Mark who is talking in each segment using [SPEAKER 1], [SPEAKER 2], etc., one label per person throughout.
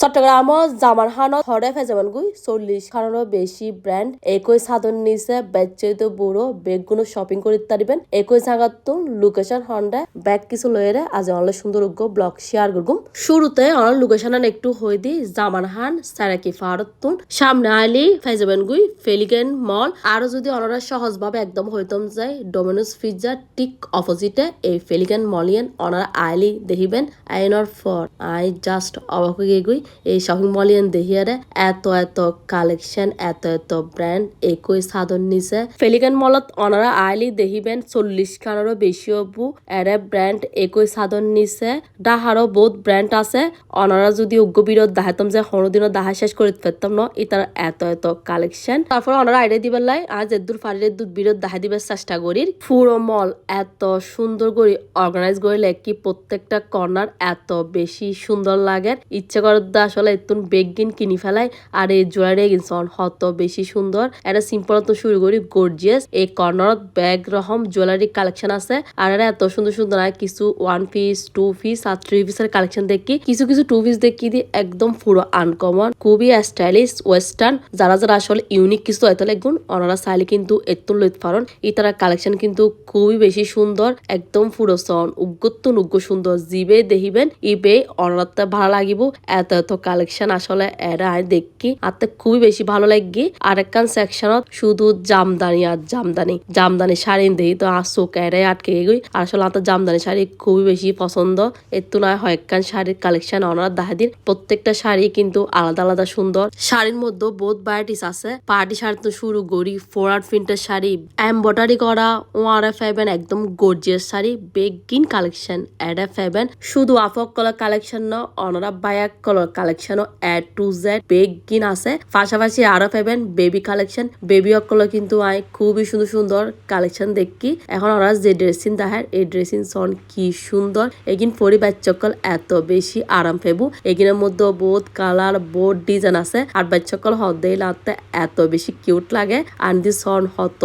[SPEAKER 1] চট্টগ্রামত জামান খানত হরে ফেজামান গুই 40 খানেরও বেশি ব্র্যান্ড একই সাধন নিচে বেচৈত বুড়ো বেগগুলো শপিং করে তারিবেন একই জায়গাত লোকেশন হন্ডা ব্যাগ কিছু লয়েরে আজ অনলাইন সুন্দর ব্লগ শেয়ার করগুম শুরুতে অনলাইন লোকেশন একটু হই দি জামান খান সারাকি ফারতুন সামনে আইলি ফেজামান গুই ফেলিগেন মল আরো যদি অনরা সহজভাবে একদম হইতম যায় ডোমিনোস পিজ্জা ঠিক অপোজিটে এই ফেলিগেন মলিয়ান অনরা আইলি দেখিবেন আইনর ফর আই জাস্ট অবাক হয়ে গই এই শপিং মলিয়ান দেখিয়ারে এত কালেকশন এত ব্র্যান্ড একই সাধন নিছে ফেলিগেন মলত অনারা আইলি দেখিবেন 40 খানেরও বেশি অবু এরে ব্র্যান্ড একই সাধন নিছে ডাহারও বহুত ব্র্যান্ড আছে অনারা যদি উগ্র বিরোধ দেখাতাম যে হরদিনও দেখা শেষ করে ফেলতাম না এটার এত কালেকশন তারপর অনারা আইডিয়া দিবার লাই আজ এদুর ফারির দুধ বিরোধ দেখা দিবার চেষ্টা করি পুরো মল এত সুন্দর করে অর্গানাইজ করে লেখি প্রত্যেকটা কর্নার এত বেশি সুন্দর লাগে ইচ্ছে করে আসলে এতুন বেগিন কিনি ফেলাই আর এই জুয়েলারি গিনসন হত বেশি সুন্দর এটা সিম্পল তো শুরু করি গর্জিয়াস এই কর্নারত ব্যাগ রকম জুয়েলারি কালেকশন আছে আর এটা এত সুন্দর কিছু 1 পিস 2 পিস আর 3 পিসের কালেকশন দেখি কিছু 2 পিস দেখি দি একদম পুরো আনকমন খুবই স্টাইলিশ ওয়েস্টার্ন যারা আসলে ইউনিক কিছু হয়তো লাগুন ওনারা চাইলে কিন্তু এতুন লইতে পারেন এই তারা কালেকশন কিন্তু খুবই বেশি সুন্দর একদম পুরো সন উগ্র সুন্দর জিবে দেখিবেন ইবে অনারতে ভালো লাগিব এত কালেকশন আসলে এরা দেখি আর খুবই বেশি ভালো লাগি আর একখান সেকশনত শুধু জামদানি শাড়ি দেই তো আসুক এরাই আটকে গই আসলে আমার জামদানি শাড়ি খুবই বেশি পছন্দ এর তুলনায় হয় একখান শাড়ির কালেকশন অনার দেখা দিন প্রত্যেকটা শাড়ি কিন্তু আলাদা সুন্দর শাড়ির মধ্যে বহুত ভ্যারাইটিস আছে পার্টি শাড়ি তো শুরু করি 4 প্রিন্টের শাড়ি এমব্রয়ডারি করা ওয়ারে ফেবেন একদম গর্জিয়াস শাড়ি বেগিন কালেকশন এডা ফেবেন শুধু আফক কলার কালেকশন না অনারা বায়াক colour collection A to Z বেগিন আছে পাশাপাশি আরো পাবেন বেবি কালেকশন বেবি অকল কিন্তু আই খুবই সুন্দর কালেকশন দেখি এখন ওরা যে ড্রেসিং দেখায় এই ড্রেসিং সন কি সুন্দর এগিন পরি বাচ্চাকল এত বেশি আরাম পেবু এগিনের মধ্যে বহুত কালার বহুত ডিজাইন আছে আর বাচ্চাকল হদে লাগতে এত বেশি কিউট লাগে আর দি সন হত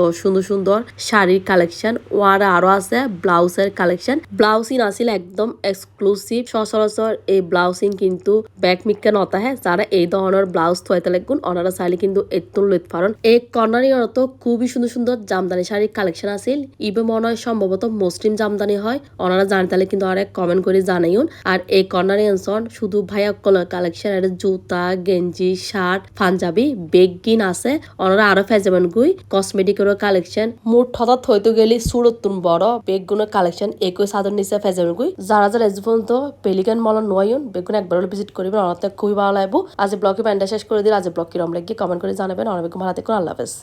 [SPEAKER 1] সুন্দর শাড়ির কালেকশন ওয়ার আরো আছে ব্লাউজের কালেকশন ব্লাউজিং আছিল একদম এক্সক্লুসিভ সচরাচর এই ব্লাউজিং কিন্তু ব্যাক মিক্কা নতা হ্যাঁ যারা এই ধরনের ব্লাউজ থইতে লাগুন ওনারা চাইলে কিন্তু এতুন লইতে পারেন এই কর্নারি অত খুবই সুন্দর জামদানি শাড়ির কালেকশন আছিল ইবে মনে হয় সম্ভবত মুসলিম জামদানি হয় ওনারা জানতালে কিন্তু আরেক কমেন্ট করে জানাইউন আর এই কর্নারি অনসন শুধু ভাইয়া কলার কালেকশন এর জুতা গেঞ্জি শার্ট পাঞ্জাবি বেগিন আছে ওনারা আরো ফেজাবেন গুই কসমেটিকের কালেকশন মোট হঠাৎ হইতে গেলি সুরতুন বড় বেগগুনের কালেকশন একই সাধারণ নিচে ফেজাবেন গুই যারা এজ পর্যন্ত পেলিকান মল নয়ন বেগুন একবার ভিজিট করবেন অনেক খুবই ভালো লাগবে আজ ব্লগে প্যান্ডা শেষ করে দিল আজ ব্লগ কিরম লাগে কমেন্ট করে জানাবেন অনেক ভালো থাকুন আল্লাহ হাফেজ।